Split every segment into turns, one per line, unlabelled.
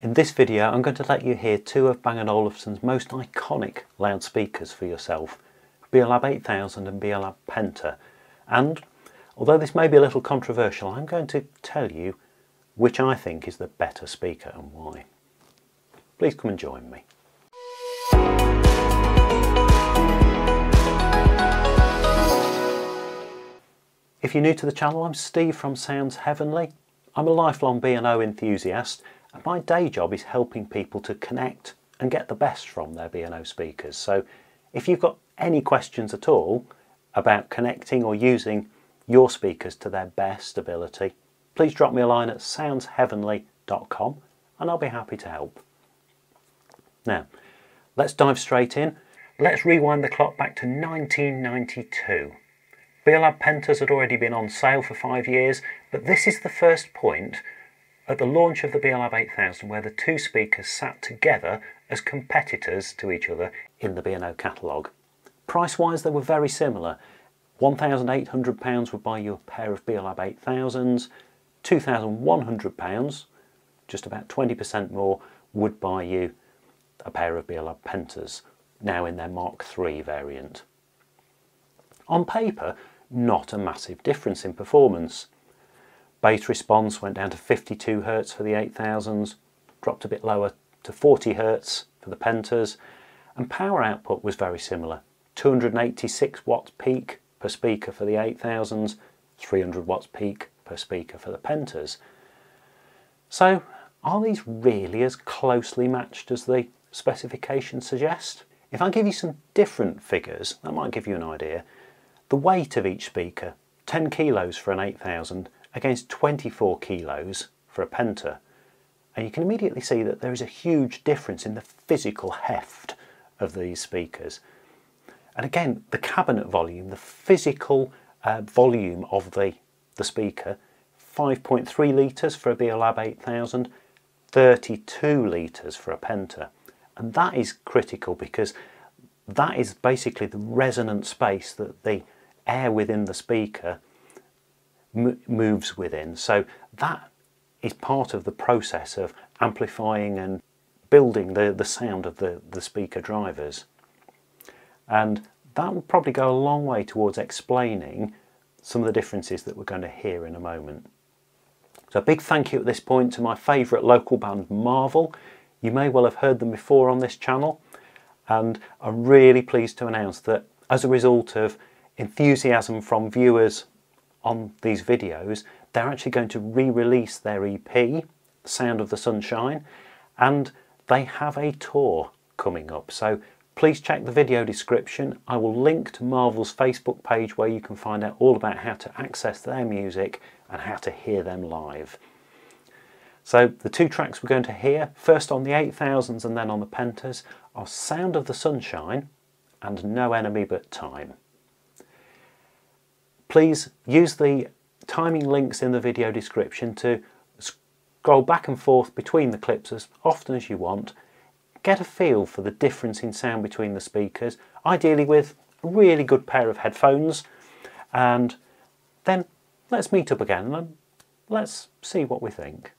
In this video I'm going to let you hear two of Bang & Olufsen's most iconic loudspeakers for yourself, Beolab 8000 and Beolab Penta, and although this may be a little controversial, I'm going to tell you which I think is the better speaker and why. Please come and join me. If you're new to the channel, I'm Steve from Sounds Heavenly. I'm a lifelong B&O enthusiast, and my day job is helping people to connect and get the best from their B&O speakers. So if you've got any questions at all about connecting or using your speakers to their best ability, please drop me a line at soundsheavenly.com and I'll be happy to help. Now, let's dive straight in. Let's rewind the clock back to 1992. Beolab Pentas had already been on sale for 5 years, but this is the first point at the launch of the Beolab 8000 where the two speakers sat together as competitors to each other in the B&O catalogue. Price-wise, they were very similar. £1,800 would buy you a pair of Beolab 8000s, £2,100, just about 20% more, would buy you a pair of Beolab Pentas, now in their Mark III variant. On paper, not a massive difference in performance. Bass response went down to 52 Hz for the 8000s, dropped a bit lower to 40 Hz for the Pentas, and power output was very similar. 286 watts peak per speaker for the 8000s, 300 watts peak per speaker for the Pentas. So, are these really as closely matched as the specifications suggest? If I give you some different figures, that might give you an idea. The weight of each speaker, 10 kilos for an 8000 against 24 kilos for a Penta. And you can immediately see that there is a huge difference in the physical heft of these speakers. And again, the cabinet volume, the physical volume of the speaker, 5.3 litres for a Beolab 8000, 32 litres for a Penta. And that is critical because that is basically the resonant space that the air within the speaker moves within. So that is part of the process of amplifying and building the sound of the speaker drivers. And that will probably go a long way towards explaining some of the differences that we're going to hear in a moment. So a big thank you at this point to my favourite local band Marvel. You may well have heard them before on this channel, and I'm really pleased to announce that as a result of enthusiasm from viewers on these videos, they're actually going to re-release their EP, Sound of the Sunshine, and they have a tour coming up. So please check the video description. I will link to Marvel's Facebook page where you can find out all about how to access their music and how to hear them live. So the two tracks we're going to hear, first on the 8000s and then on the Pentas, are Sound of the Sunshine and No Enemy But Time. Please use the timing links in the video description to scroll back and forth between the clips as often as you want. Get a feel for the difference in sound between the speakers, ideally with a really good pair of headphones, and then let's meet up again and let's see what we think.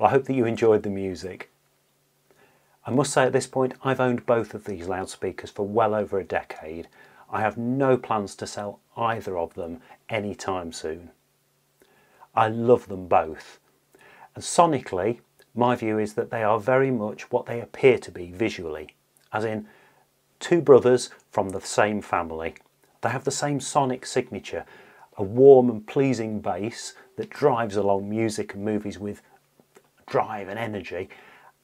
I hope that you enjoyed the music. I must say at this point, I've owned both of these loudspeakers for well over a decade. I have no plans to sell either of them anytime soon. I love them both. And sonically, my view is that they are very much what they appear to be visually, as in two brothers from the same family. They have the same sonic signature, a warm and pleasing bass that drives along music and movies with drive and energy,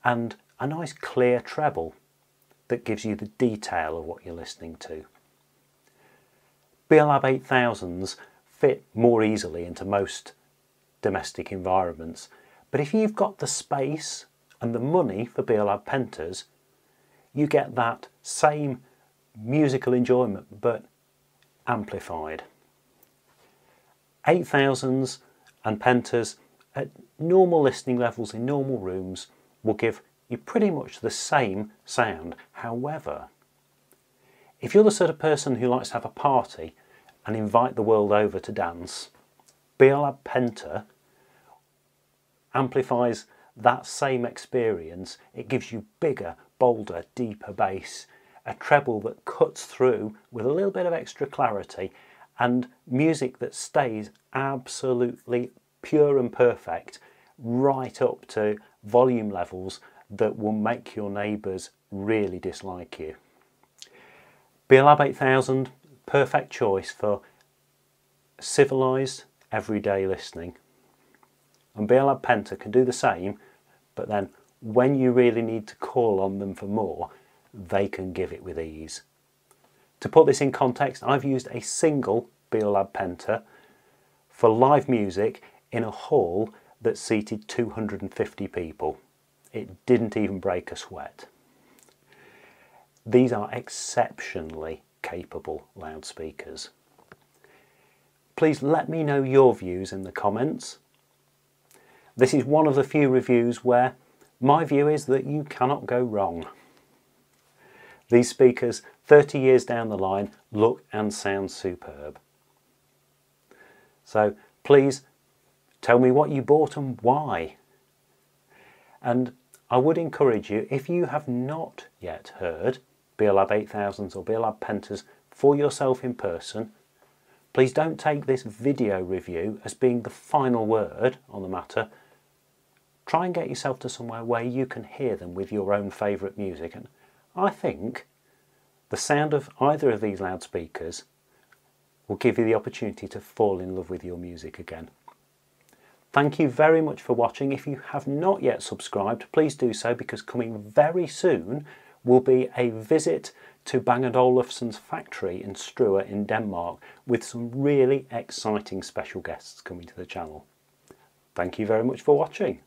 and a nice clear treble that gives you the detail of what you're listening to. Beolab 8000s fit more easily into most domestic environments, but if you've got the space and the money for Beolab Pentas, you get that same musical enjoyment but amplified. 8000s and Pentas at normal listening levels in normal rooms will give you pretty much the same sound. However, if you're the sort of person who likes to have a party and invite the world over to dance, Beolab Penta amplifies that same experience. It gives you bigger, bolder, deeper bass, a treble that cuts through with a little bit of extra clarity, and music that stays absolutely pure and perfect right up to volume levels that will make your neighbours really dislike you. Beolab 8000, perfect choice for civilised everyday listening. And Beolab Penta can do the same, but then when you really need to call on them for more, they can give it with ease. To put this in context, I've used a single Beolab Penta for live music in a hall that seated 250 people. It didn't even break a sweat. These are exceptionally capable loudspeakers. Please let me know your views in the comments. This is one of the few reviews where my view is that you cannot go wrong. These speakers, 30 years down the line, look and sound superb. So please tell me what you bought and why. And I would encourage you, if you have not yet heard Beolab 8000s or Beolab Pentas for yourself in person, please don't take this video review as being the final word on the matter. Try and get yourself to somewhere where you can hear them with your own favourite music. And I think the sound of either of these loudspeakers will give you the opportunity to fall in love with your music again. Thank you very much for watching. If you have not yet subscribed, please do so, because coming very soon will be a visit to Bang & Olufsen's factory in Struer in Denmark with some really exciting special guests coming to the channel. Thank you very much for watching.